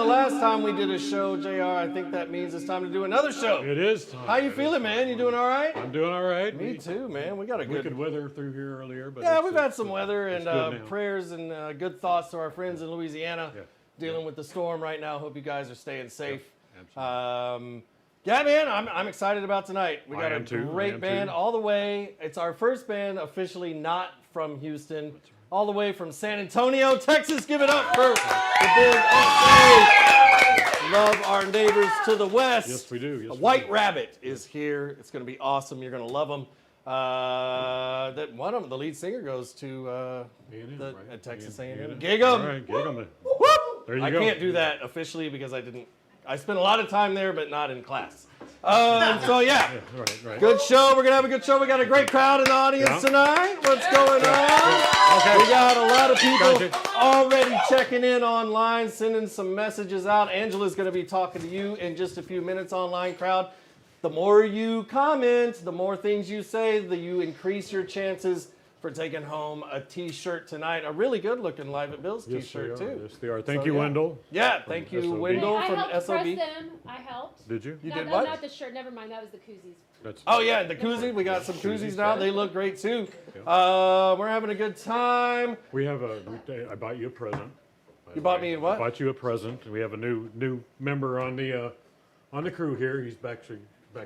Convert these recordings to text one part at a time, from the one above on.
the last time we did a show, JR. I think that means it's time to do another show. It is time. How you feeling, man? You doing all right? I'm doing all right. Me too, man. We got a good wicked weather through here earlier, but yeah, we've had some weather and good prayers and good thoughts to our friends in Louisiana dealing with the storm right now. Hope you guys are staying safe. Yeah, man, I'm excited about tonight. We got a great band all the way. It's our first band officially not from Houston, all the way from San Antonio, Texas. Give it up for the big SA. Love our neighbors to the west. Yes, we do. Yes, White Rabbit is here. It's going to be awesome. You're going to love them. That one of them, the lead singer, goes to Texas A&M. Gig 'em. All right, gig 'em. There you go. I can't do that officially because I spent a lot of time there, but not in class. So yeah, right. Good show. We're gonna have a good show. We got a great crowd in the audience tonight. What's going on? Okay. We got a lot of people already checking in online, sending some messages out. Angela's gonna be talking to you in just a few minutes, online crowd. The more you comment, the more things you say, you increase your chances for taking home a T-shirt tonight. A really good-looking Live at Bill's T-shirt, too. Yes, they are. Thank you, Wendell. Yeah, thank you, Wendell from I helped SOB. press them. I helped. Did you? You did what? Not the shirt. Never mind. That was the koozies. Oh, yeah, the koozie. We got some koozies now. They look great, too. We're having a good time. We have I bought you a present. You bought me what? I bought you a present. We have a new member on the crew here. He's back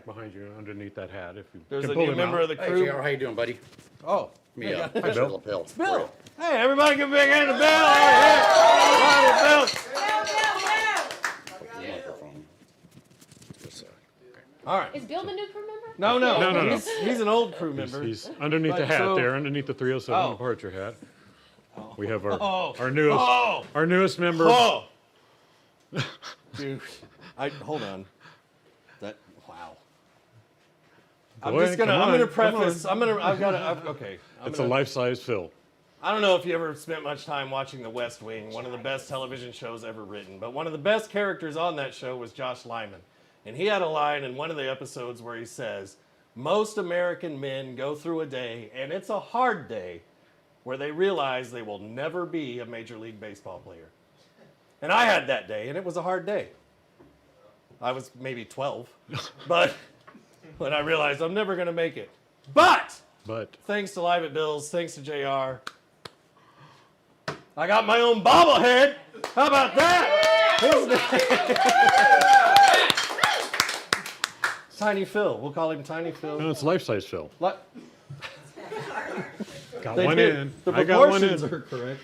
behind you underneath that hat. If you There's can a pull new him member out. of the crew. Hey, JR, how you doing, buddy? Oh. Yeah, Hey, Bill. Lapel. Bill. Hey, everybody give a big hand to Bill. Hey, Bill. All right. Is Bill the new crew member? No. He's an old crew member. He's underneath the hat there, underneeth the 307 departure hat. We have our newest member. Oh. Dude, hold on. Wow. I'm gonna preface. Okay. It's a life-size Phil. I don't know if you ever spent much time watching The West Wing, one of the best television shows ever written, but one of the best characters on that show was Josh Lyman. And he had a line in one of the episodes where he says, most American men go through a day, and it's a hard day, where they realize they will never be a Major League Baseball player. And I had that day, and it was a hard day. I was maybe 12, but when I realized I'm never going to make it. But thanks to Live at Bill's, thanks to JR, I got my own bobblehead. How about that? Tiny Phil. We'll call him Tiny Phil. No, it's life-size Phil. Got They one did. in. The I got one proportions in. are correct.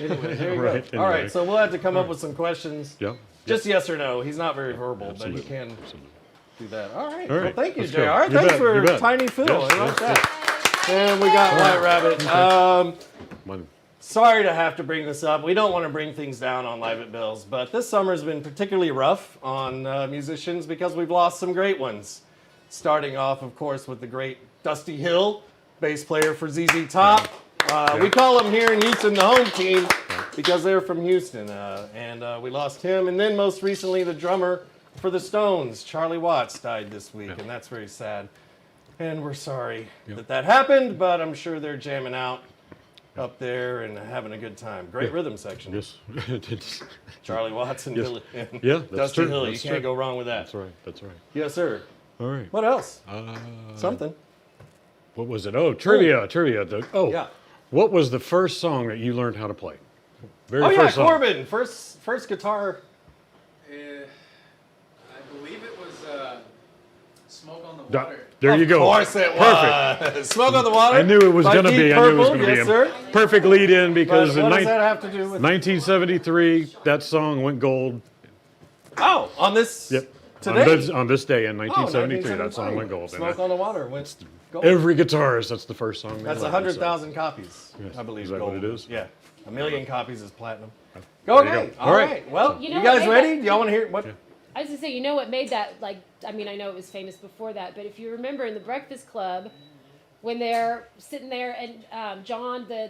Anyway, There you go. All right, so we'll have to come up with some questions. Yep. Just yes or no. He's not very verbal, Absolutely. but he can do that. All right. All right. Well, thank you, Let's JR. go. You Thanks bet, you for bet. Tiny Phil. Yes, I like yes, that. And we got White Rabbit. One. Sorry to have to bring this up. We don't want to bring things down on Live at Bill's, but this summer's been particularly rough on musicians because we've lost some great ones. Starting off, of course, with the great Dusty Hill, bass player for ZZ Top. We call him here in Houston the home team because they're from Houston. And we lost him. And then most recently, the drummer for the Stones, Charlie Watts, died this week. And that's very sad. And we're sorry that happened, but I'm sure they're jamming out up there and having a good time. Great rhythm section. Yes. Charlie Watts and Billy. Yeah, that's Dusty true. Hill. That's You can't true. go wrong with that. That's right. Yes, sir. All right. What else? Something. What was it? Oh, trivia. Yeah. What was the first song that you learned how to play? First song. Corbin. First guitar. I believe it was Smoke on the Water. There you go. Of course it was. Perfect. Smoke on the Water. I knew it was going to be. Yes, sir. Perfect lead in because What in does that have to do with 1973, that song went gold. Oh, on this today? On this day in 1973, that song went gold. Smoke on the Water went gold. Every guitarist, that's the first song they That's learned, 100,000 copies, Yes. I believe. Is that gold. what it is? Yeah. 1 million copies is platinum. There you Okay. go. All right. Well, You you, know guys what ready? made Do y'all want to hear what? I was going to say, you know what made that, I know it was famous before that, but if you remember in the Breakfast Club, when they're sitting there and John, the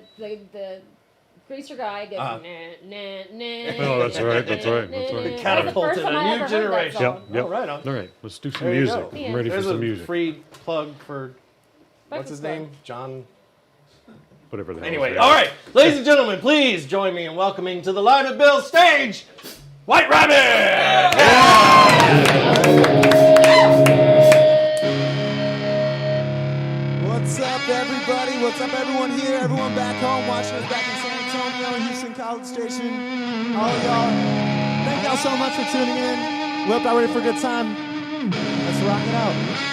greaser guy, goes, nah, nah, nah. Oh, that's right. It catapulted a new generation. Yep. Oh, right on. All right, let's do some There you music. go. I'm ready There's for some a music. free plug for, what's his Breakfast name? Club. John. Whatever the hell. Anyway, all right. Ladies and gentlemen, please join me in welcoming to the Live at Bill's stage, White Rabbit! What's up, everybody? What's up, everyone here? Everyone back home watching us back in San Antonio, Houston College Station. All of y'all, thank y'all so much for tuning in. We hope y'all ready for a good time. Let's rock it out.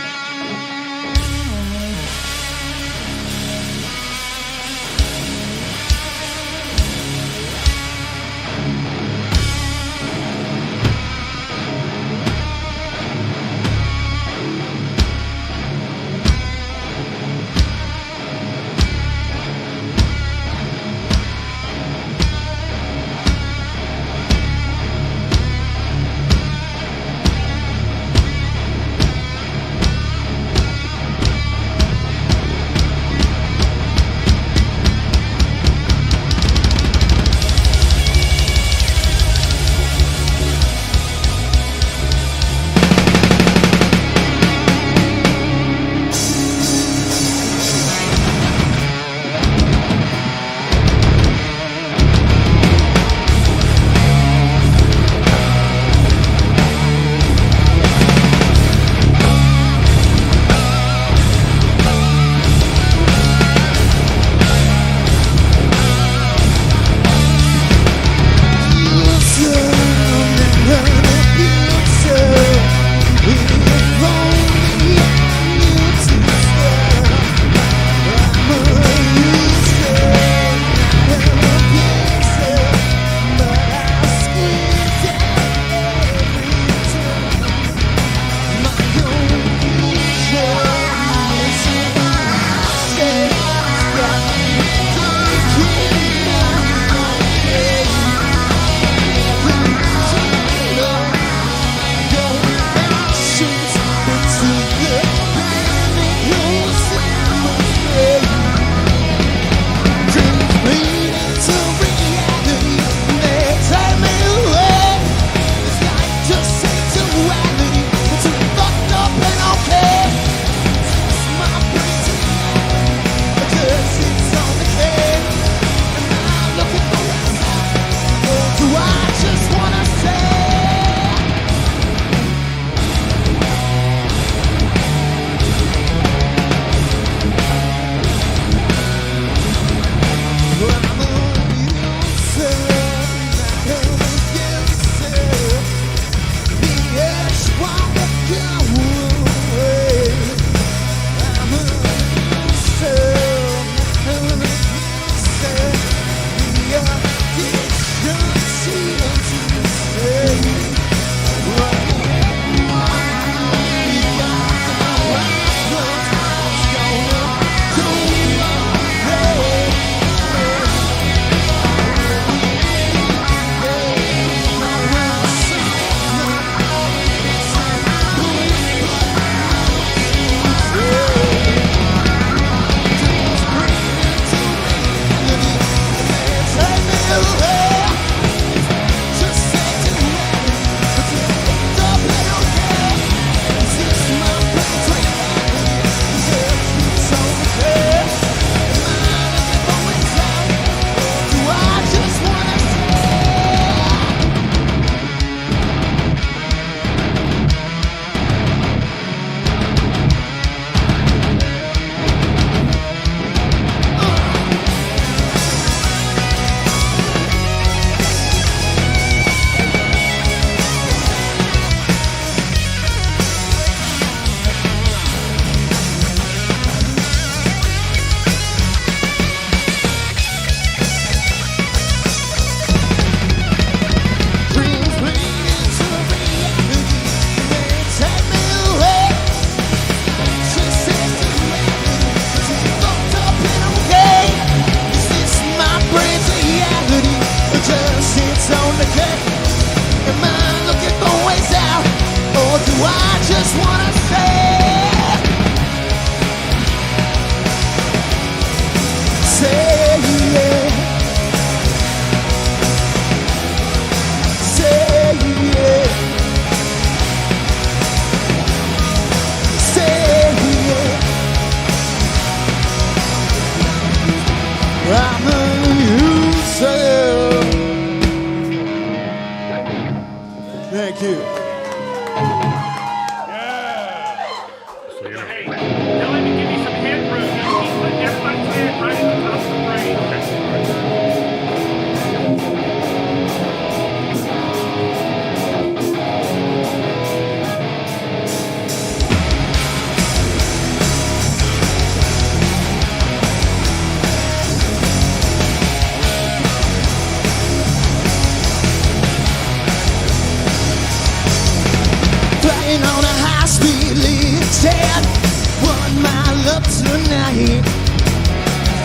up tonight.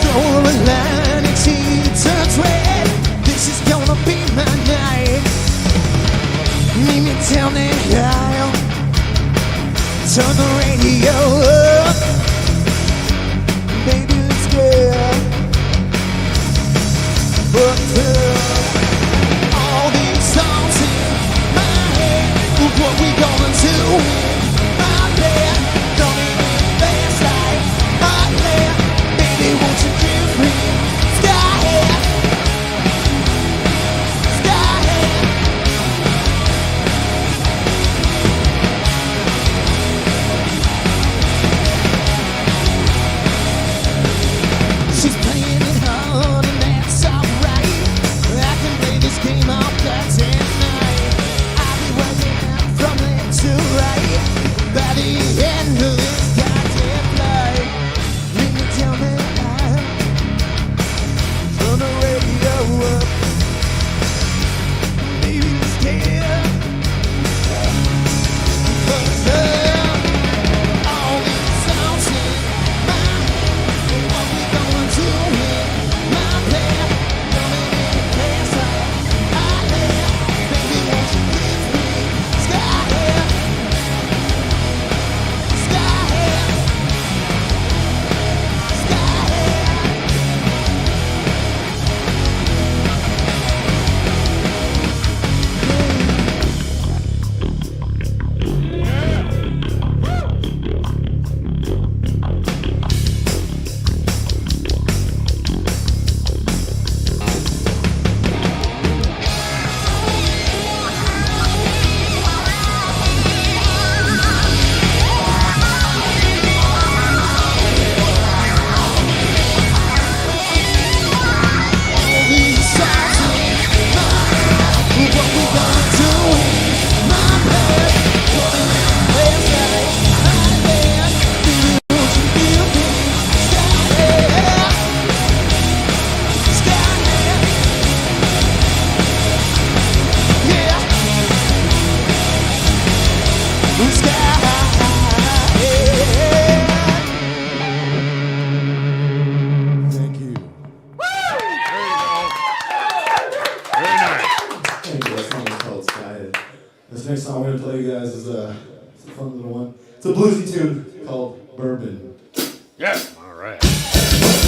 Throw a line and see it turns red. This is gonna be my night. Meet me down the aisle. Turn the radio up. Baby, let's get booked up. All these songs in my head. What we gonna do in my bed? Don't even fast like my head. Baby, won't you give me skyhead? Skyhead. She's playing it hard and that's alright. I can play this game all goddamn night. I'll be working from left to right. By the end of this goddamn night, meet me down the aisle. Turn the radio up. Maybe it's scared. All these songs in my head. What we gonna do in my bed? Coming in fast like my head. Baby, won't you give me skyhead? Skyhead. All these songs in my head. What we gonna do in my bed? Coming in fast like my head. Baby, won't you give me skyhead? Skyhead. Yeah. Skyhead. Thank you. Very nice. Thank you. That song is called Skyhead. This next song I'm going to play you guys is it's a fun little one. It's a bluesy tune called Bourbon. Yeah. All right. Skyhead.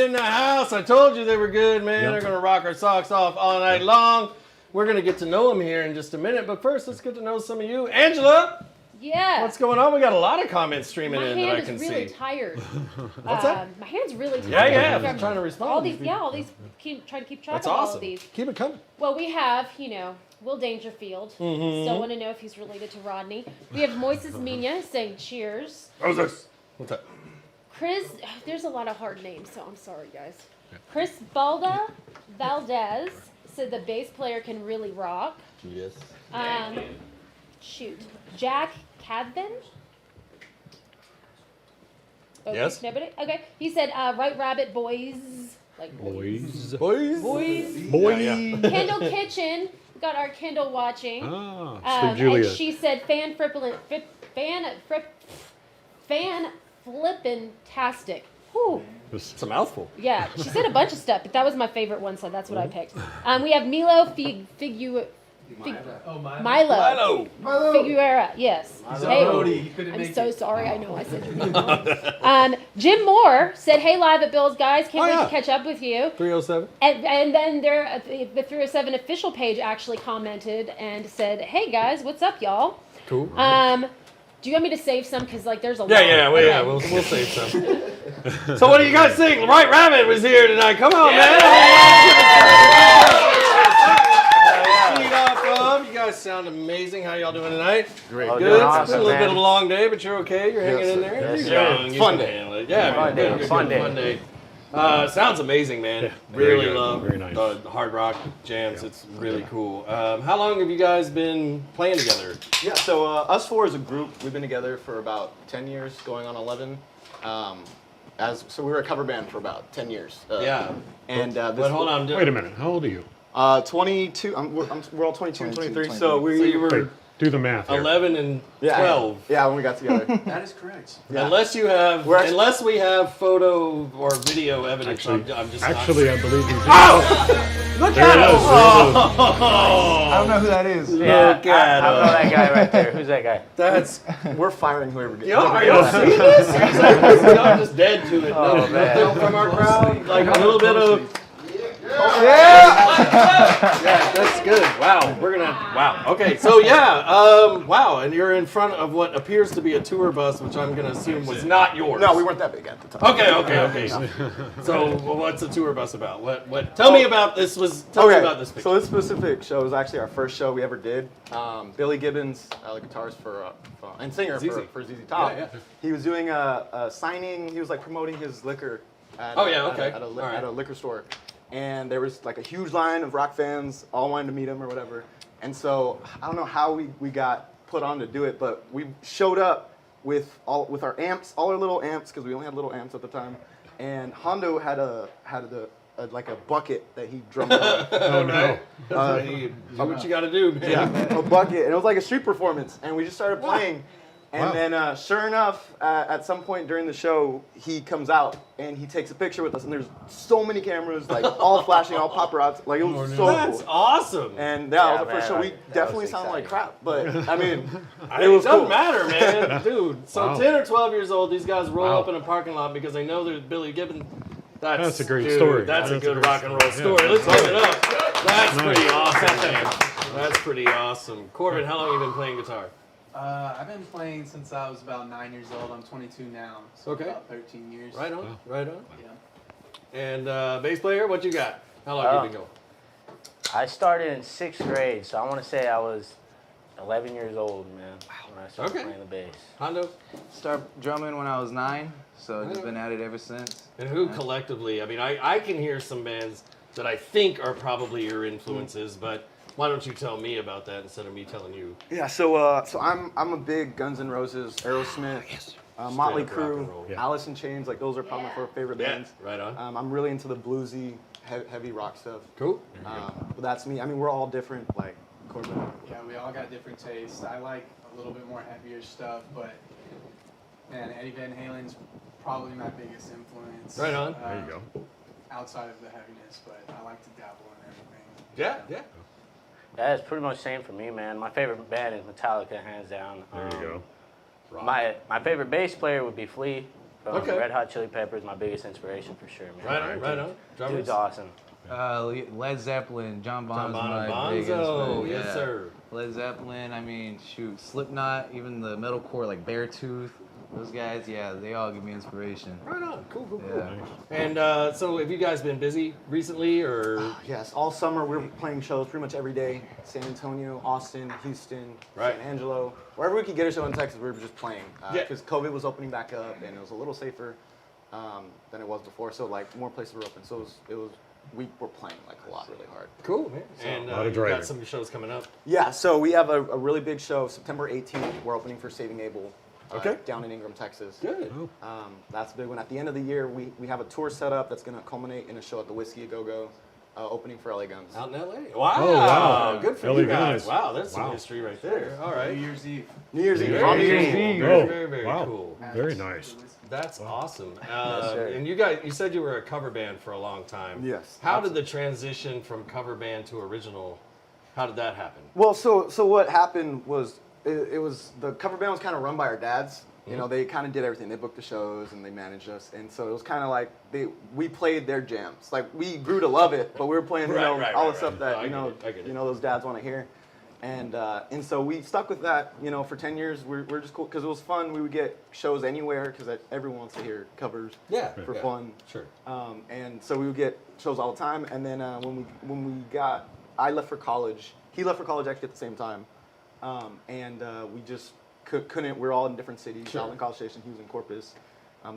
in the house. I told you they were good, man. Yep. They're going to rock our socks off all night long. We're going to get to know them here in just a minute. But first, let's get to know some of you. Angela, Yeah. what's going on? We got a lot of comments streaming My in that I hand can is really see. tired. What's that? My hand's really tired. Yeah, From I'm trying to respond. all these, trying to keep track That's of all awesome. of these. Keep it coming. Well, we have, Will Dangerfield. Mm-hmm. Still want to know if he's related to Rodney. We have Moises Mina saying cheers. What's up? Chris, there's a lot of hard names, so I'm sorry, guys. Chris Balda Valdez said the bass player can really rock. Yes. Shoot. Jack Cadvan? Okay, Yes. Nobody? Okay. He said, White Rabbit boys. Like Boys. Boys. Boy. Yeah. Kendall Kitchen. We got our Kendall watching. Ah, Sweet And Julia. she said, fan flippin-tastic. Whew. It's a mouthful. Yeah, she said a bunch of stuff, but that was my favorite one, so that's what I picked. We have Milo Milo Figuera, yes. Brody, he couldn't I'm make so it. sorry. I know I said your name wrong. Jim Moore said, "Hey, live at Bill's, guys. Can't wait yeah. to catch up with you." 307. And then the 307 official page actually commented and said, "Hey guys, what's up, y'all?" Cool. Do you want me to save some? Because there's a lot. Yeah, Okay. we'll save some. So what do you guys think? White Rabbit was here tonight. Come on, man. Feet up. You guys sound amazing. How y'all doing tonight? Great. Good. Doing It's awesome, been a little man. bit of a long day, but you're okay. You're hanging in there. Yes, You're sir. young. You Fun can day. handle it. Yeah, Fun day. good, Fun good, day. Sounds amazing, man. Yeah, very Really good. love Very nice. the hard rock jams. It's really cool. How long have you guys been playing together? Yeah, so us four as a group, we've been together for about 10 years, going on 11. So we were a cover band for about 10 years. Yeah. And But hold on. Wait a minute. How old are you? 22. We're all 22 and 23. 23. So we So you were Wait, do the math here. 11 and yeah, 12. Yeah, when we got together. That is correct. Yeah. Unless we have photo or video evidence, Actually, I'm just Actually, I believe you do. look There at it him! is. I don't know who that is. Yeah, Look at I know him. that guy right there. Who's that guy? That's We're firing whoever gets are y'all seeing this? I'm just dead to it. Oh, No, man. nothing from our crowd, like a little bit of. Yeah, that's good. Wow, we're gonna. Wow. Okay, so yeah, wow, and you're in front of what appears to be a tour bus, which I'm gonna assume was not yours. No, we weren't that big at the time. Okay. So, what's the tour bus about? What? Tell me about this. Tell me about this picture. So this specific show was actually our first show we ever did. Billy Gibbons, the guitarist and singer ZZ. for ZZ Top. Yeah. He was doing a signing. He was like promoting his liquor at, Oh, yeah, okay. at, a, All right. at a liquor store. And there was like a huge line of rock fans all wanting to meet him or whatever. And so I don't know how we got put on to do it, but we showed up with our amps, all our little amps, because we only had little amps at the time. And Hondo had like a bucket that he drummed on. Oh, no. Hey, do what you gotta do, man. Yeah, a bucket, and it was like a street performance, and we just started playing, and Wow. then sure enough, at some point during the show, he comes out and he takes a picture with us, and there's so many cameras, like all flashing, all paparazzi, like it was so That's cool. awesome. And that was the Yeah, first man, show. We that definitely was sounded like exciting. crap, but I mean, It it was doesn't cool. matter, man, dude. So Wow. 10 or 12 years old, these guys roll Wow. up in a parking lot because they know there's Billy Gibbons. That's a great dude, story. That's a That's a good great rock and roll story. story. Yeah. Let's give it up. That's Nice. pretty awesome, man. That's pretty awesome. Corbin, how long have you been playing guitar? I've been playing since I was about 9 years old. I'm 22 now, so Okay. about 13 years. Right on, Wow. right on. Yeah. And bass player, what you got? How long have you been going? I started in 6th grade, so I want to say I was 11 years old, man, when I started Okay. playing the bass. Hondo? Start drumming when I was 9, so just been at it ever since. And who collectively? I mean, I can hear some bands that I think are probably your influences, but why don't you tell me about that instead of me telling you? Yeah, so I'm a big Guns N' Roses, Aerosmith, Motley Straight up rock and Crue, roll. Yeah. Alice in Chains, like those are probably my four favorite Yeah, bands. right on. I'm really into the bluesy, heavy rock stuff. Cool. But that's me. I mean, we're all different, like Corbin. Yeah, we all got different tastes. I like a little bit more heavier stuff, but man, Eddie Van Halen's probably my biggest influence. Right on. There you go. Outside of the heaviness, but I like to dabble in everything. Yeah. Yeah, it's pretty much the same for me, man. My favorite band is Metallica, hands down. There you go. My favorite bass player would be Flea Okay. Red Hot Chili Peppers, my biggest inspiration for sure, man. Right on. Drummers. Dude's awesome. Led Zeppelin, John John Bonham's Bonham, my biggest. Bonzo, but yes yeah. sir. Led Zeppelin, I mean, shoot, Slipknot, even the metalcore like Beartooth, those guys, yeah, they all give me inspiration. Right on. Cool. Yeah. And so have you guys been busy recently or? Yes, all summer we're playing shows pretty much every day. San Antonio, Austin, Houston, Right. San Angelo. Wherever we could get a show in Texas, we were just playing. Yeah. Because COVID was opening back up and it was a little safer than it was before. So like more places were open. So we were playing like a lot, really hard. Cool, man. And a lot of you driving. got some shows coming up. Yeah, so we have a really big show September 18th. We're opening for Saving Abel. Okay. Down in Ingram, Texas. Good. That's a big one. At the end of the year, we have a tour set up that's going to culminate in a show at the Whiskey A Go Go, opening for LA Guns. Out in LA. Wow. Oh, wow. Good for LA you guys. Guns. Wow, there's some Wow. history right there. All right. New Year's Eve. New Year's Eve. Very On New Year's cool. Eve. Very wow. cool. Very nice. That's awesome. sir. And you said you were a cover band for a long time. Yes, How did the transition from cover band to original, how did that happen? Well, so what happened was it was the cover band was kind of run by our dads. You know, they kind of did everything. They booked the shows and they managed us, and so it was kind of like we played their jams. Like we grew to love it, but we were playing all the stuff that I get it. those dads want to hear, and so we stuck with that. For 10 years, we're just cool because it was fun. We would get shows anywhere because everyone wants to hear covers for fun. Sure. And so we would get shows all the time, and then I left for college. He left for college actually at the same time, and we just couldn't. We're all in different cities. Sure. I was in College Station. He was in Corpus.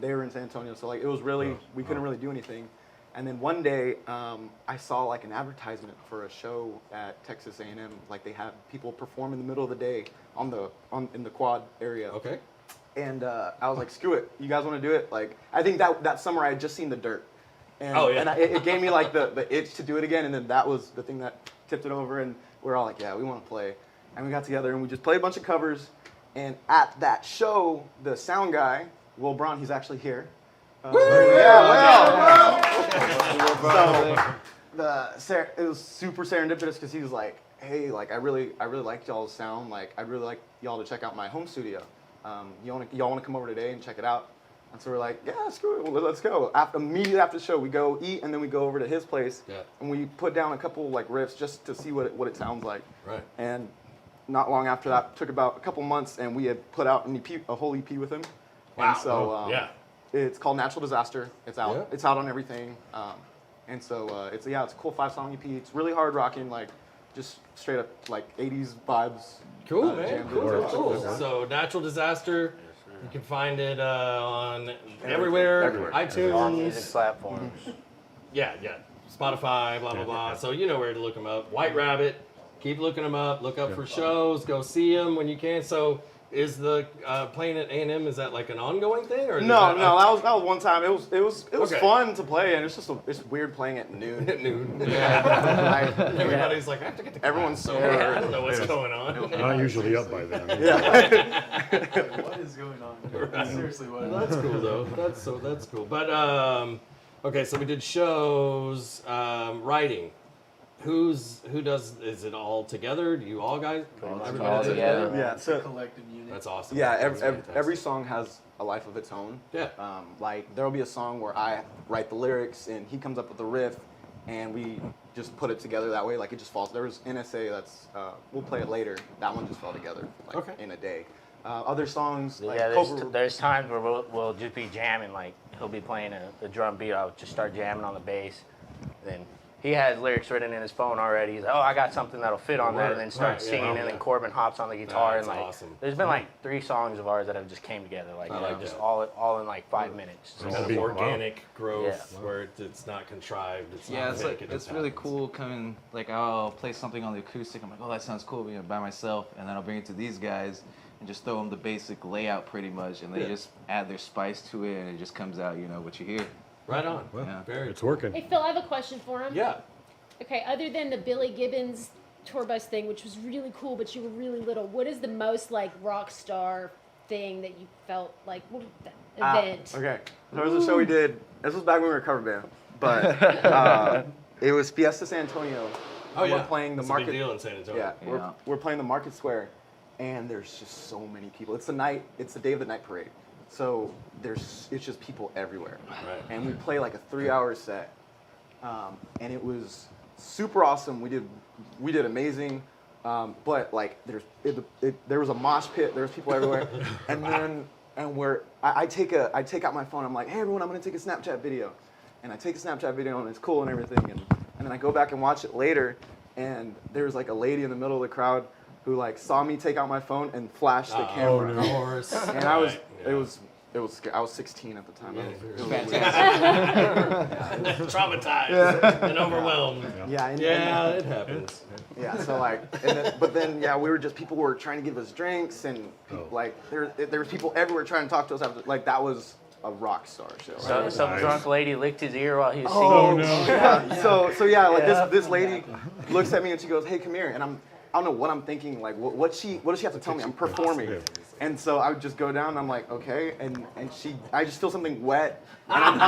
They were in San Antonio. So like it was really we couldn't really do anything. And then one day I saw like an advertisement for a show at Texas A&M. Like they had people perform in the middle of the day in the quad area. Okay. And I was like, screw it. You guys want to do it? Like I think that summer I had just seen The Dirt. And, it gave me like the itch to do it again. And then that was the thing that tipped it over. And we're all like, yeah, we want to play. And we got together and we just played a bunch of covers. And at that show, the sound guy, Will Braun, he's actually here. So it was super serendipitous because he was like, hey, like I really like y'all's sound. Like I'd really like y'all to check out my home studio. Y'all want to come over today and check it out? And so we're like, yeah, screw it, well, let's go. Immediately after the show, we go eat and then we go over to his place and we put down a couple like riffs just to see what it sounds like. Right. And not long after that, took about a couple months, and we had put out a whole EP with him. Wow. And so it's called Natural Disaster. It's out. Yeah. It's out on everything. And so it's a cool 5-song EP. It's really hard rocking, like just straight up like 80s vibes. Cool, man. jam. Cool. So Natural Disaster, you can find it on everywhere. iTunes. All music platforms. Yeah. Spotify, blah, blah, blah. So you know where to look them up. White Rabbit, keep looking them up. Look up for shows. Go see them when you can. So is the playing at A&M, is that like an ongoing thing? Or No, that was one time. It was Okay. fun to play, and it's weird playing at noon. at noon. Yeah. Everybody's like, I have to get the Everyone's class. sober. I don't know what's going on. Not usually up by then. What is going on? Right. Seriously, what? That's cool though. That's cool. But okay, so we did shows, writing. Who does? Is it all together? Do you all guys? Everybody all does it together. Yeah, so Collective unit. That's awesome. yeah, That's every fantastic. song has a life of its own. Yeah. Like there'll be a song where I write the lyrics and he comes up with the riff, and we just put it together that way. Like it just falls. There was NSA that's we'll play it later. That one just fell together like in a day. Other songs like There's times where we'll just be jamming, like he'll be playing a drum beat, I'll just start jamming on the bass. Then he has lyrics written in his phone already. He's like, oh, I got something that'll fit on that, and then start singing, and then Corbin hops on the guitar, That's and like, awesome. there's been like 3 songs of ours that have just came together, like, just all in like 5 minutes. So Kind of organic growth Yeah. where it's not contrived. It's Yeah, not it's fake, like it it's just really happens. cool coming. Like I'll play something on the acoustic. I'm like, oh, that sounds cool, by myself, and then I'll bring it to these guys and just throw them the basic layout pretty much, and they just add their spice to it, and it just comes out, what you hear. Right on. Well, Yeah. Very it's working. Hey Phil, I have a question for him. Yeah. Okay, other than the Billy Gibbons tour bus thing, which was really cool, but you were really little, what is the most like rock star thing that you felt like event? Okay, there was a show we did. This was back when we were a cover band, but it was Fiesta San Antonio. Oh yeah. We're playing the It's market. a big deal in San Antonio. Yeah, we're playing the Market Square, and there's just so many people. It's the day of the night parade. So it's just people everywhere. Right. And we play like a 3-hour set. And it was super awesome. We did amazing. But like there was a mosh pit, there was people everywhere. I take out my phone, I'm like, hey everyone, I'm gonna take a Snapchat video. And I take a Snapchat video and it's cool and everything. And then I go back and watch it later, and there was like a lady in the middle of the crowd who like saw me take out my phone and flash the camera. Of course. And I was I was 16 at the time. It was Traumatized and overwhelmed. Yeah, It happens. Yeah, so like, we were just, people were trying to give us drinks, and like there was people everywhere trying to talk to us after. Like that was a rock star show. Right? Some drunk lady licked his ear while he was Oh singing. no! Yeah, like this lady looks at me and she goes, "Hey, come here," and I don't know what I'm thinking. Like, what does she have to tell me? I'm performing. And so I would just go down and I'm like, okay, and I just feel something wet. And I'm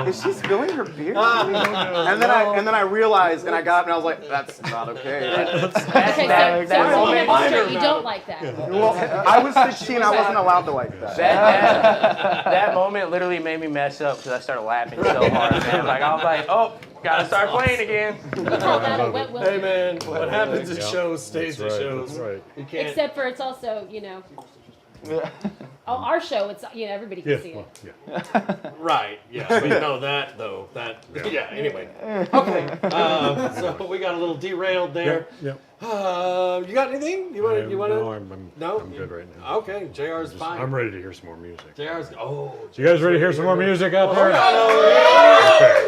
like, is she spilling her beer? And then I realized, and I got up and I was like, that's not okay. Okay, so tell me I'm straight, you don't like that. Well, I was 16, I wasn't allowed to like that. That moment literally made me mess up because I started laughing so hard, man. Like I was like, oh, gotta start playing again. We call that a wet willy. Hey man, what happens at shows stays at shows. That's right. You can't. Except for it's also, our show, it's, everybody can see it. Well, yeah. Right, yeah, we know that though. Anyway. Okay, so we got a little derailed there. Yeah. You got anything? You want to? No, I'm good right now. Okay, JR's fine. I'm ready to hear some more music. JR's. Oh. You guys ready to hear some more music out there? We're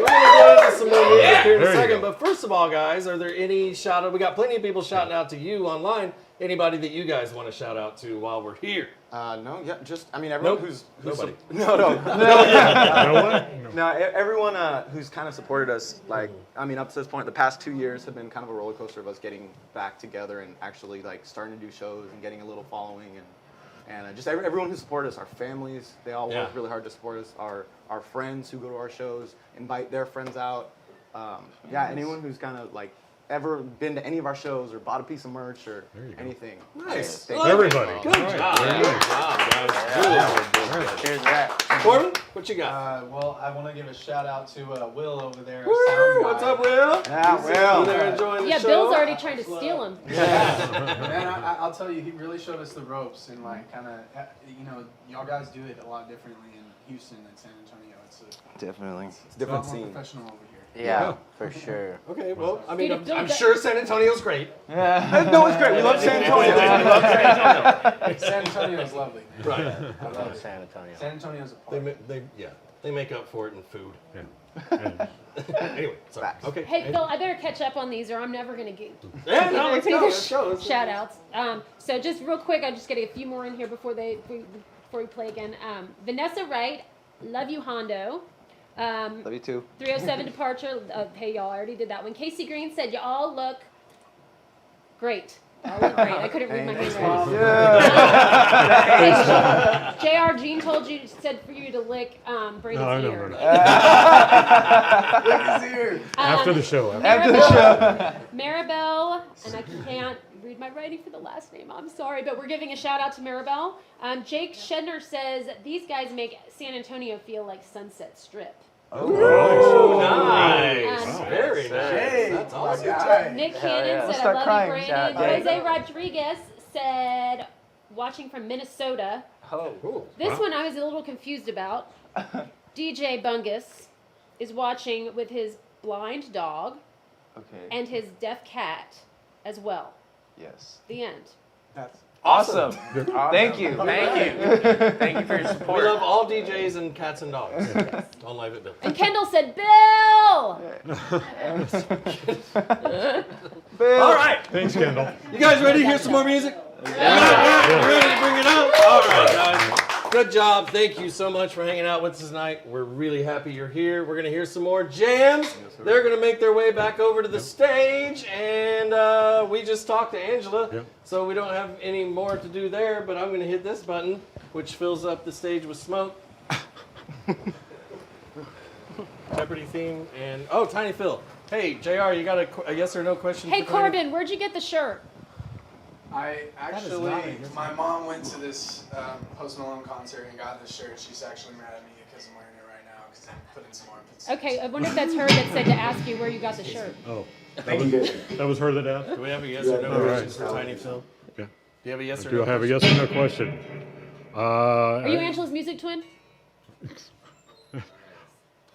gonna get into some more music here in a There you second. go. But first of all, guys, are there any shout out? We got plenty of people shouting out to you online. Anybody that you guys want to shout out to while we're here? Everyone Nope. who's Nobody. everyone who's kind of supported us, like, up to this point, the past 2 years have been kind of a roller coaster of us getting back together and actually like starting to do shows and getting a little following, and just everyone who supported us, our families, they all work really hard to support us. Our friends who go to our shows, invite their friends out. Anyone who's kind of like ever been to any of our shows or bought a piece of merch or anything. Nice. Thank you. Everybody. Good job. Good job, guys. Cheers to that. Corbin, what you got? Well, I want to give a shout out to Will over there. Woo, sound guy. what's up, Will? Yeah, Will. They're enjoying the Yeah, show. Bill's already trying to steal him. Man, I'll tell you, he really showed us the ropes and like kind of, y'all guys do it a lot differently in Houston and San Antonio. Definitely. It's a different a lot more scene. professional over here. Yeah, for sure. Okay, well, Dude, I'm sure San Antonio's great. No, it's great. We love San Antonio. San Antonio is lovely. Right. I love San Antonio. San Antonio's a park. They make up for it in food. Yeah. Anyway, sorry. Okay. Hey, Phil, I better catch up on these or I'm never going to get Yeah, no, let's go. Let's go. Let's go. shout outs. So just real quick, I'll just get a few more in here before we play again. Vanessa Wright, love you, Hondo. Love you too. 307 departure. Hey, y'all, I already did that one. Casey Green said, y'all look great. Y'all look great. I couldn't read my handwriting. JR, Gene told you, said for you to lick Brady's ear. No. Lick his ear. After the show. Maribel, and I can't read my writing for the last name. I'm sorry, but we're giving a shout out to Maribel. Jake Shedner says, these guys make San Antonio feel like Sunset Strip. Oh, nice. Wow. Very nice. Hey, That's awesome. Nick Hell Cannon yeah. said, I Start love crying. you, Shout Brandon. out, Jake. Jose Rodriguez said, watching from Minnesota. Oh, Cool. This one I was a little confused about. DJ Bungus is watching with his blind dog Okay. and his deaf cat as well. Yes. The end. That's Awesome. Thank you. thank you. Thank you for your We support. love all DJs and cats and dogs on Live at Bill. And Kendall said, Bill! All right. Thanks, Kendall. You guys ready to hear some more music? Yeah. You ready to bring it out? All right, guys. Good job. Thank you so much for hanging out with us tonight. We're really happy you're here. We're going to hear some more jams. They're going to make their way back over to the stage. And we just talked to Angela, so we don't have any more to do there. But I'm going to hit this button, which fills up the stage with smoke. Jeopardy theme. And, oh, Tiny Phil. Hey, JR, you got a yes or no question? Hey, for Tiny? Corbin, where'd you get the shirt? I That is actually, not a good my mom went to this Post Malone concert and got this shirt. She's actually mad at me because I'm wearing it right now because I'm putting some armpits. Okay, I wonder if that's her that said to ask you where you got the shirt. Oh, that was her that asked? Do we have a yes or no All right. question for Tiny Phil? Yeah. Do you have a yes or Do no? I have a yes or no question? Are you Angela's music twin?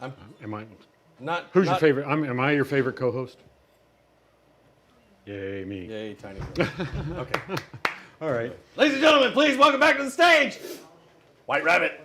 Am I? Not. Who's your not- favorite? Am I your favorite co-host? Yay, me. Yay, Tiny Phil. Okay. All right. Ladies and gentlemen, please welcome back to the stage, White Rabbit.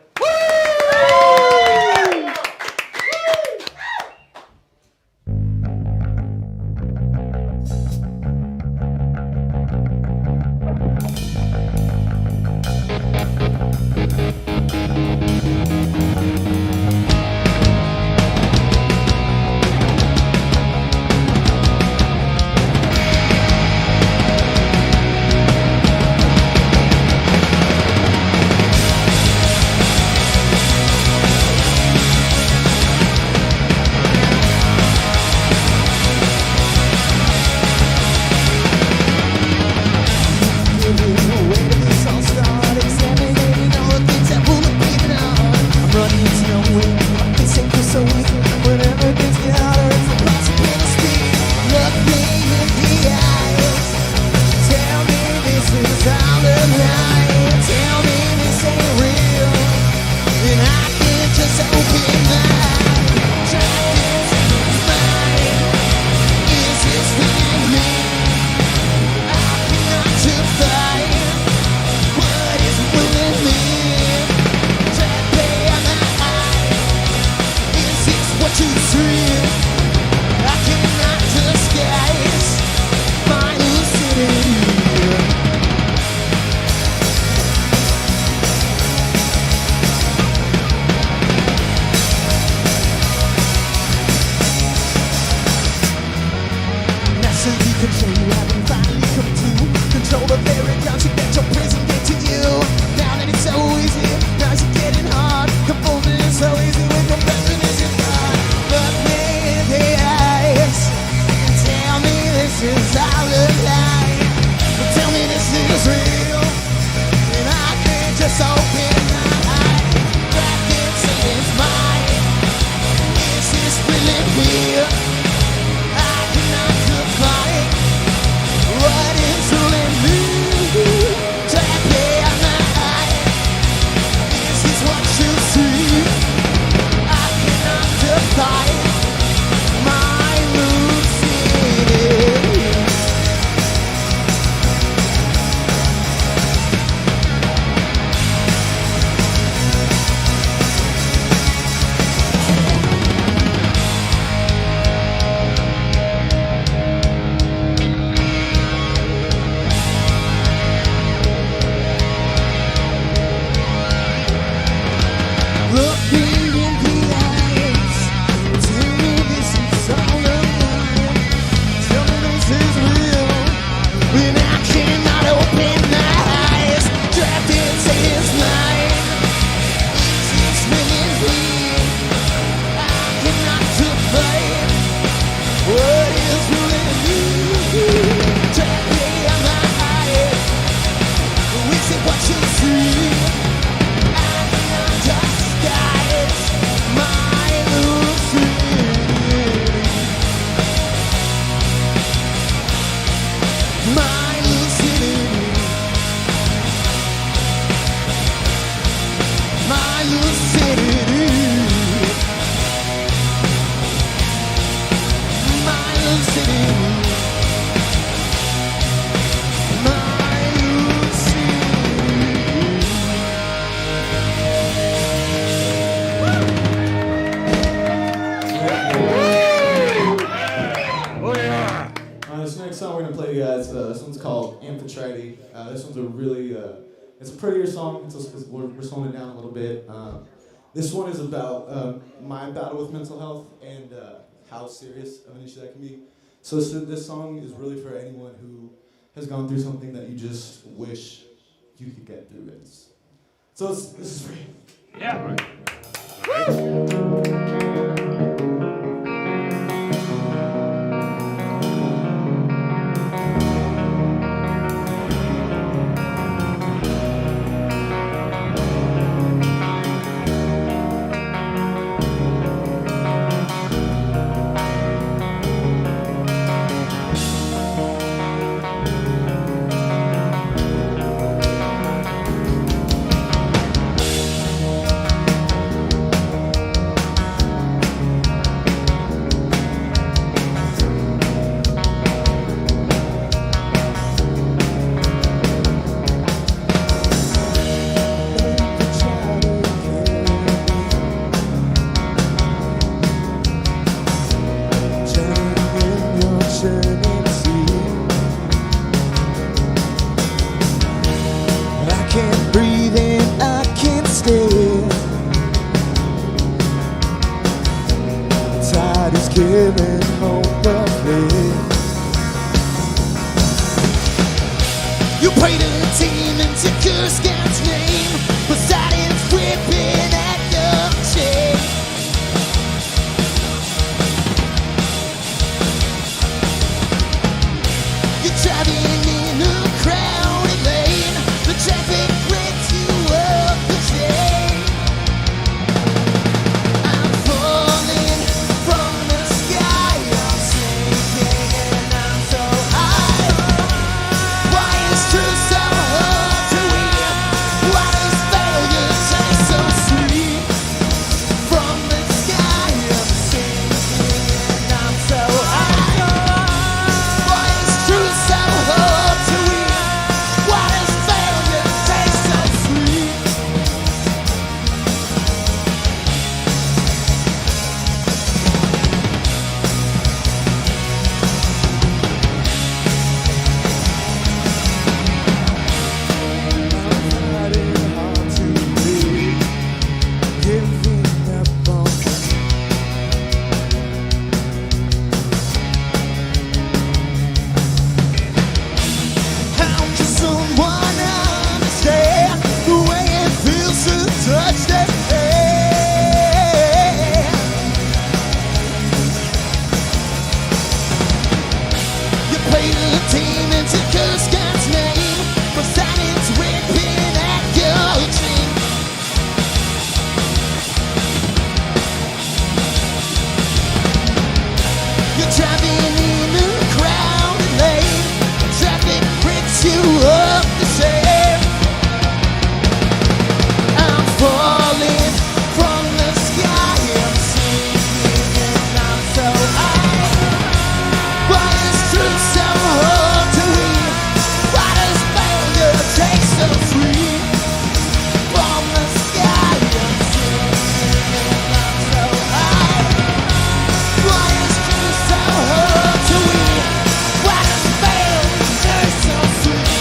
This one's called Amphitrite. This one's a really, it's a prettier song. We're slowing it down a little bit. This one is about my battle with mental health and how serious of an issue that can be. So this song is really for anyone who has gone through something that you just wish you could get through it. So this is for you. Yeah. coming home from bed. You played a team and took your scout's name, but silence whipping at your chain. You're driving in a crowded lane, the traffic breaks you up the chain. I'm falling from the sky, I'm sinking and I'm so high. Why is truth so hard to hear? Why does failure taste so sweet? From the sky I'm sinking and I'm so high. Why is truth so hard to hear? Why does failure taste so sweet? Fighting hard to breathe, giving up on how can someone understand the way it feels to touch their hand? You played a team and took a scout's name, but silence whipping at your chin. You're driving in a crowded lane, traffic breaks you up the same. I'm falling from the sky, I'm sinking and I'm so high. Why is truth so hard to hear? Why does failure taste so sweet? From the sky, I'm sinking and I'm so high. Why is truth so hard to hear? Why does failure taste so sweet?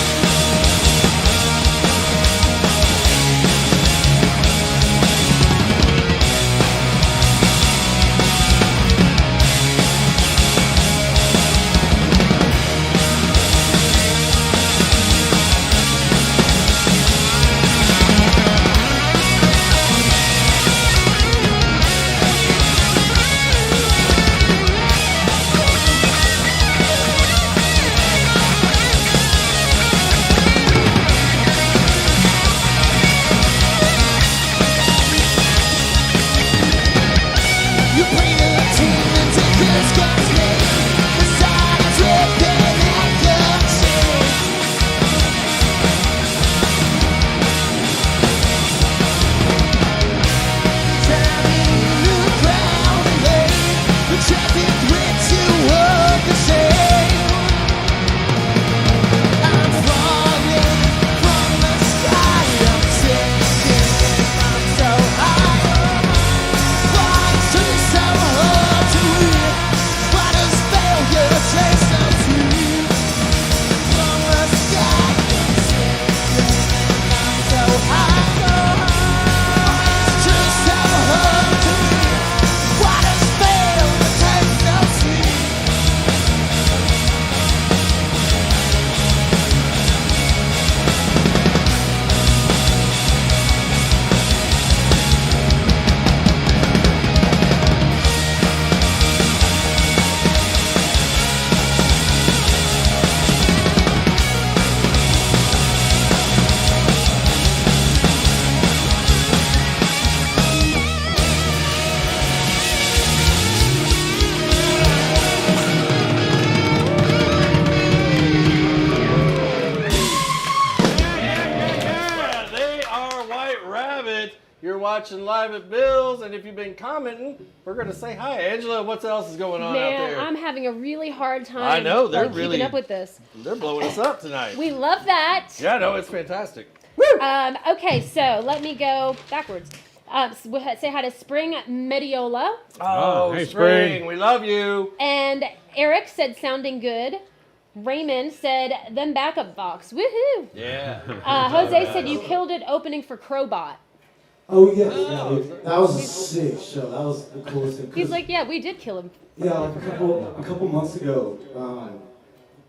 You played a team and took your scout's name, but silence whipping at your chain. Driving in a crowded lane, the traffic breaks you up the same. I'm falling from the sky, I'm sinking and I'm so high. Why is truth so hard to hear? Why does failure taste so sweet? From the sky, I'm sinking and I'm so high. Why is truth so hard to hear? Why does failure taste so sweet? Yeah, they are White Rabbit. You're watching Live at Bill's, and if you've been commenting, we're going to say hi. Angela, what else is going on out Man, there? I'm having a really hard time. I know, they're keeping really- up with this. They're blowing us up tonight. We love that. Yeah, no, it's fantastic. Okay, so let me go backwards. Say hi to Spring Mediola. Oh, hey, Spring, Spring. we love you. And Eric said sounding good. Raymond said them backup box. Woohoo! Yeah. Jose said you killed it opening for Crowbot. Oh yeah, that was a sick show. That was the coolest thing. He's like, yeah, we did kill him Yeah, like a couple months ago,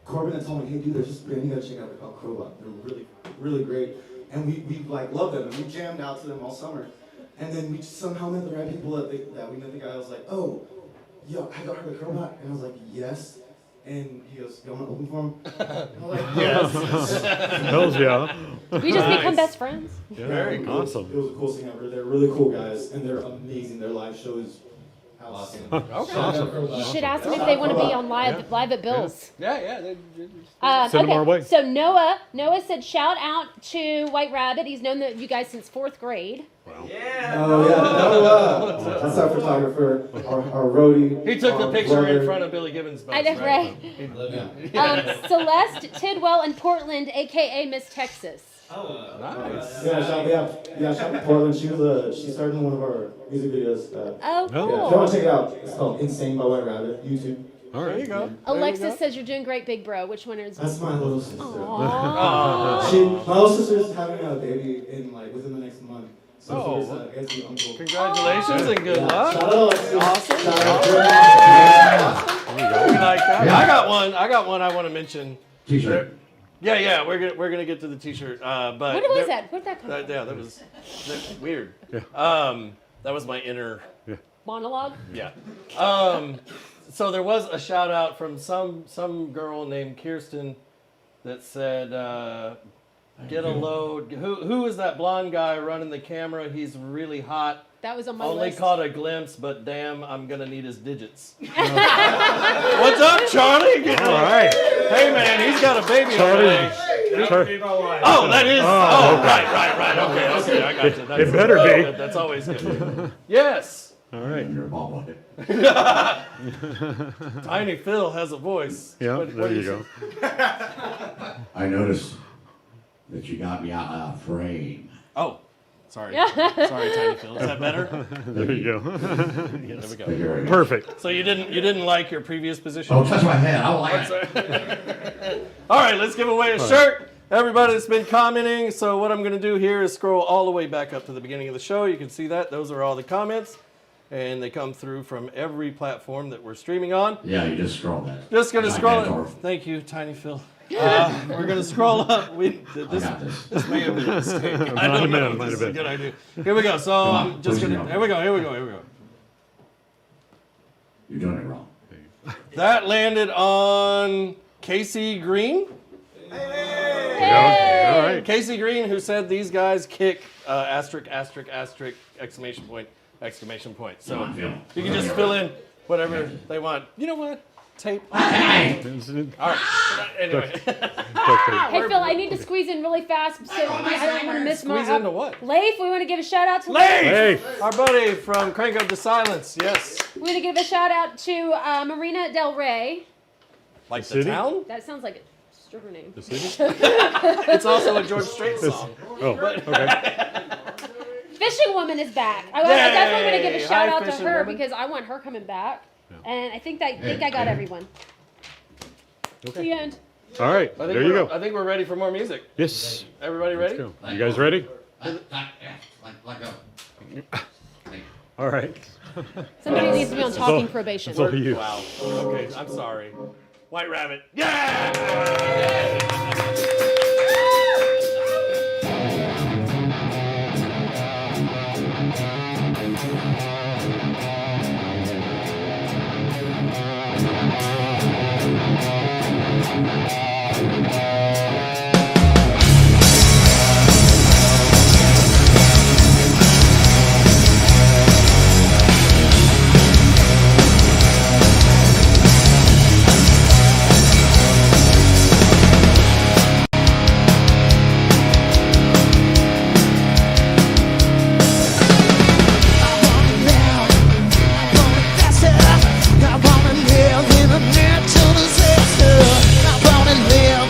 Corbin had told me, hey dude, there's this band, you gotta check out, they're called Crowbot. They're really, really great. And we like love them, and we jammed out to them all summer. And then we just somehow met the right people that we met the guy. I was like, oh, yo, I got heard of Crowbot? And I was like, yes. And he goes, you want to open for him? And I'm like, Yes. Hells yeah. We just become best friends. Yeah, Very cool. awesome. It was the coolest thing ever. They're really cool guys, and they're amazing. Their live show is outstanding. Okay. You should ask them if they want to be on live at Bill's. Yeah. Send them our way. So Noah said shout out to White Rabbit. He's known you guys since 4th grade. Oh yeah, Noah. That's our photographer, our roadie. He took the our picture brother. in front of Billy Gibbons' bus, I know, right? Celeste Tidwell in Portland, aka Miss Texas. Nice. Yeah, shout out to Portland. She started in one of our music videos. Oh, cool. Yeah, if you want to check it out, it's called Insane by White Rabbit, YouTube. All There right. you go. Alexis says you're doing great, big bro. Which one is? That's my little sister. Aww. My little sister's having a baby within the next month. So Oh. I guess the uncle. Congratulations and good Shout luck. out Alexis. Awesome. Shout out We like that. I got one I want to mention. T-shirt. Yeah. We're gonna get to the T-shirt. But What was that? Where'd that come from? Yeah, that was weird. Yeah. That was my inner. Monologue? Yeah. So there was a shout out from some girl named Kirsten that said, "Get a load." Who is that blonde guy running the camera? He's really hot. That was on my Only list. caught a glimpse, but damn, I'm gonna need his digits. What's up, Charlie? All right. Hey man, he's got a baby on the Charlie. way. Charlie. Oh, that is. Oh, Right. Okay, I got you. It better be. Good. That's always good. Yes. All right. You're a ball bucket. Tiny Phil has a voice. Yeah, What there do you say? go. I noticed that you got me out of frame. Oh, sorry. Sorry, Tiny Phil. Is that better? There you go. Yeah, there we go. Perfect. So you didn't like your previous position? Don't touch my head. I don't like it. All right, let's give away a shirt. Everybody that's been commenting. So what I'm going to do here is scroll all the way back up to the beginning of the show. You can see that. Those are all the comments. And they come through from every platform that we're streaming on. Yeah, you just scroll that. Just going to Like scroll mentor. it. Thank you, Tiny Phil. We're going to scroll up. I got this. This may have been a mistake. I Might have don't know. been, might This is have a been. good idea. Here we go. So on, I'm just push it going to... up. Here we go. You're doing it wrong. That landed on Casey Green. All right. Casey Green, who said these guys kick asterisk, exclamation point. So Come on, Phil. you can just fill in whatever they want. You know what? Tape. All Hey! right. Anyway. Hey Phil, I need to squeeze in really fast, so I don't want to miss my. Squeeze into what? Leif, we want to give a shout out to Leif! Hey. Our buddy from Crank Up the Silence. Yes. We want to give a shout out to Marina Del Rey. Like the city? town? That sounds like a stripper name. The city? It's also a George Strait song. Oh, okay. Fishing Woman is back. I definitely want to give a Yay! shout Hi, out to Fishing her Woman. because I want her coming back. And I think I got everyone. The end. All right. I think There you we're- go. I think we're ready for more music. Yes. Everybody ready? Let's go. You guys ready? Like go. All right. Somebody needs to be on talking probation. It's all you. Wow. Okay, I'm sorry. White Rabbit. Yeah! I wanna live in a natural disaster. I wanna live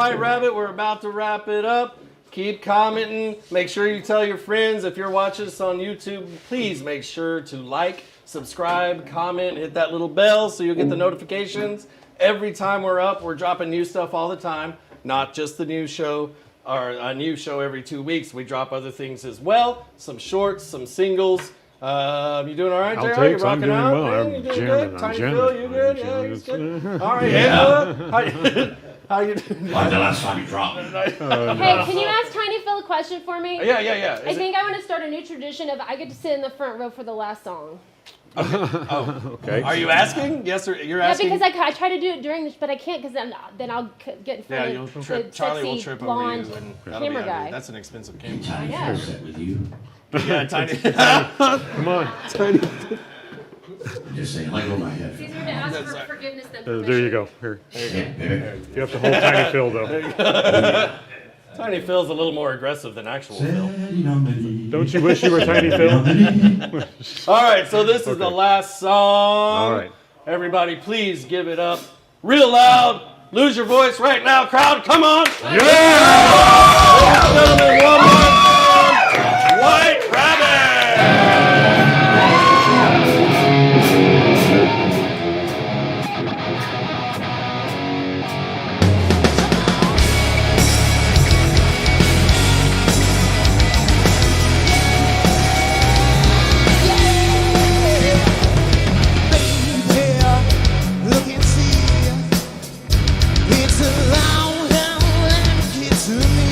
White Rabbit. We're about to wrap it up. Keep commenting. Make sure you tell your friends. If you're watching us on YouTube, please make sure to like, subscribe, comment, hit that little bell so you'll get the notifications. Every time we're up, we're dropping new stuff all the time. Not just the news show, or a new show every 2 weeks. We drop other things as well. Some shorts, some singles. You doing all right, JR? You I'm rocking doing out? well. Man, I'm you doing jamming. good? I'm Tiny jamming. Phil, you good? I'm Yeah, jamming. he's good. All right, Yeah. Angela, how you doing? Why the last time you dropped me? Hey, can you ask Tiny Phil a question for me? Yeah. I think I want to start a new tradition of I get to sit in the front row for the last song. Okay. Are you asking? Yes, or you're Yeah, asking? because I try to do it during this, but I can't because then I'll get in front you'll of trip. the Charlie will sexy trip blonde over you, and that'll camera be guy. That's an expensive camera. Tiny know. Phil set with you. Yeah, Tiny. Come on. Just saying, let go of my head. It's easier to ask for forgiveness than There you go. Here. Yeah, baby. You have to hold Tiny Phil, though. Tiny Phil's a little more aggressive than actual Phil. Don't you wish you were Tiny Phil? All right, so this is the last song. All right. Everybody, please give it up real loud. Lose your voice right now, crowd. Come on. Yeah! Ladies and gentlemen, one more time, White Rabbit. Look and see, it's a long, long, long to me.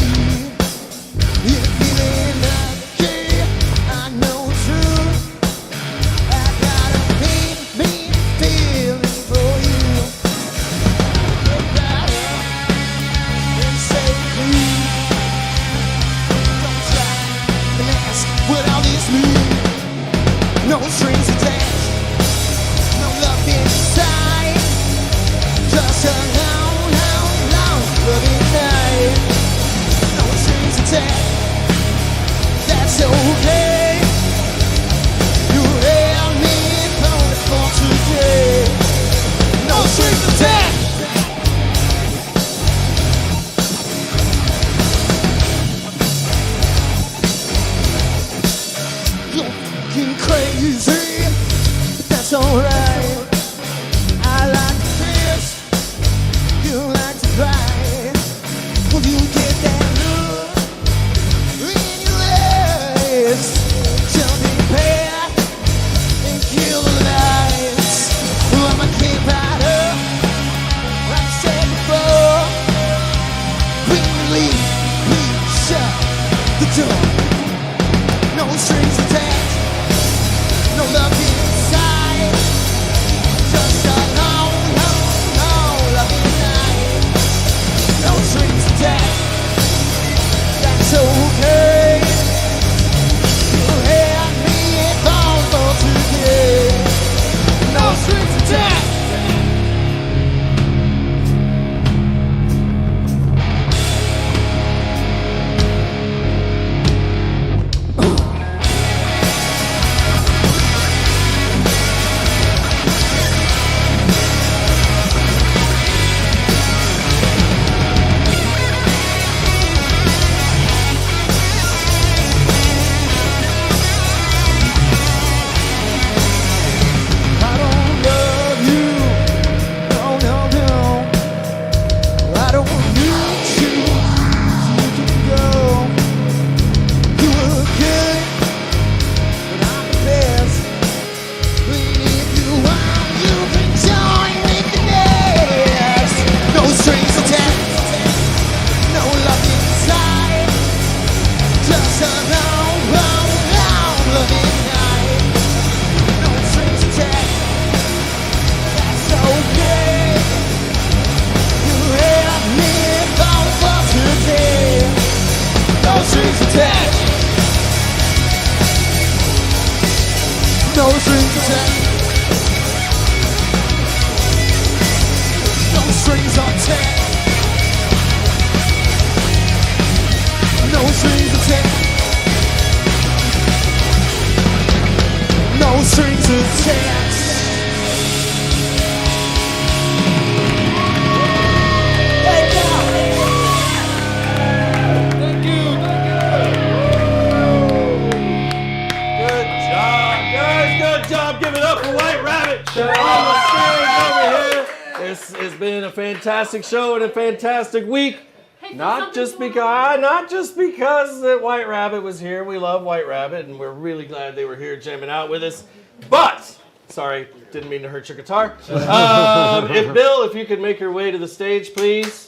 This has been a fantastic show and a fantastic week. Hey, Not just because that White Rabbit was here. We love White Rabbit, and we're really glad they were here jamming out with us. But, sorry, didn't mean to hurt your guitar. If you could make your way to the stage, please.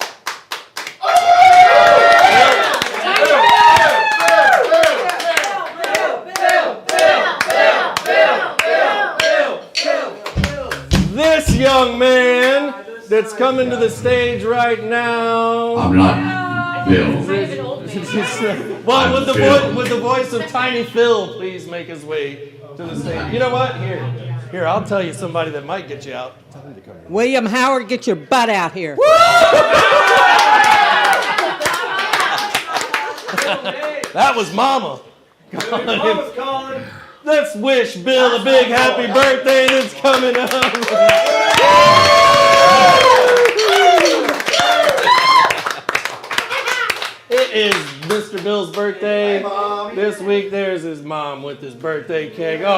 This young man that's coming to the stage right now. I'm not Bill. Well, with the voice of Tiny Phil, please make his way to the stage. You know what? Here, I'll tell you somebody that might get you out. Tell him to come here. William Howard, get your butt out here. That was Mama. Mama's calling. Let's wish Bill a big happy birthday that's coming up. It is Mr. Bill's birthday. This week there's his mom with his birthday cake. Oh,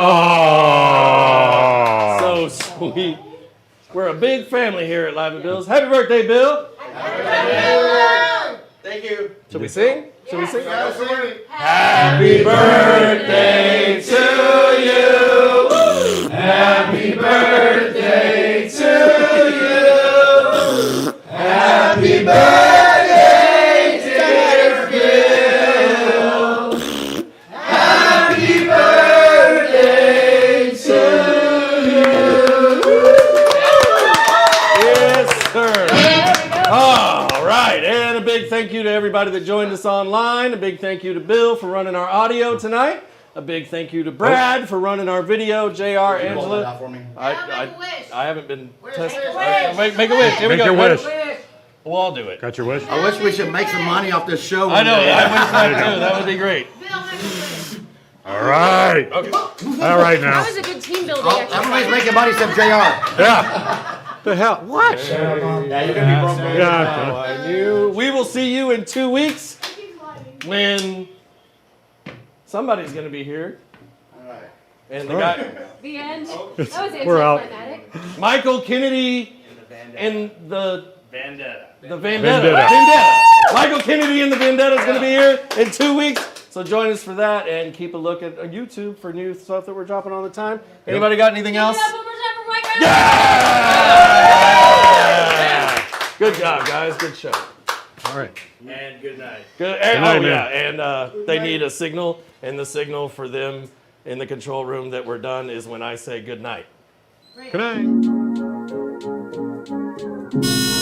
so sweet. We're a big family here at Live at Bill's. Happy birthday, Bill. Happy birthday. Thank you. Shall we sing? Shall we sing? Happy birthday to you. Happy birthday to you. Happy birthday, dear Bill. Happy birthday to you. Yes, sir. All right, and a big thank you to everybody that joined us online. A big thank you to Bill for running our audio tonight. A big thank you to Brad for running our video. JR, Angela. I haven't been tested. Make a wish. Here we Make go. your wish. We'll all do it. Got your wish? I wish we should make some money off this show. I know. I wish that too. That would be great. All right. Okay. All right now. That was a good team building Everybody's exercise. making money except JR. Yeah. The hell? What? Yeah, you're gonna be broke. Yeah. I knew. We will see you in 2 weeks when somebody's going to be here. And the guy, The end. That was We're out. anticlimactic. Michael Kennedy and the Vendetta. Vendetta. Michael Kennedy and the Vendetta is going to be here in 2 weeks. So join us for that and keep a look at YouTube for new stuff that we're dropping all the time. Anybody got anything else? Yeah! Good job, guys. Good show. All right. And good night. Good. And, night, oh, man. yeah. And they need a signal, and the signal for them in the control room that we're done is when I say good night. Good night.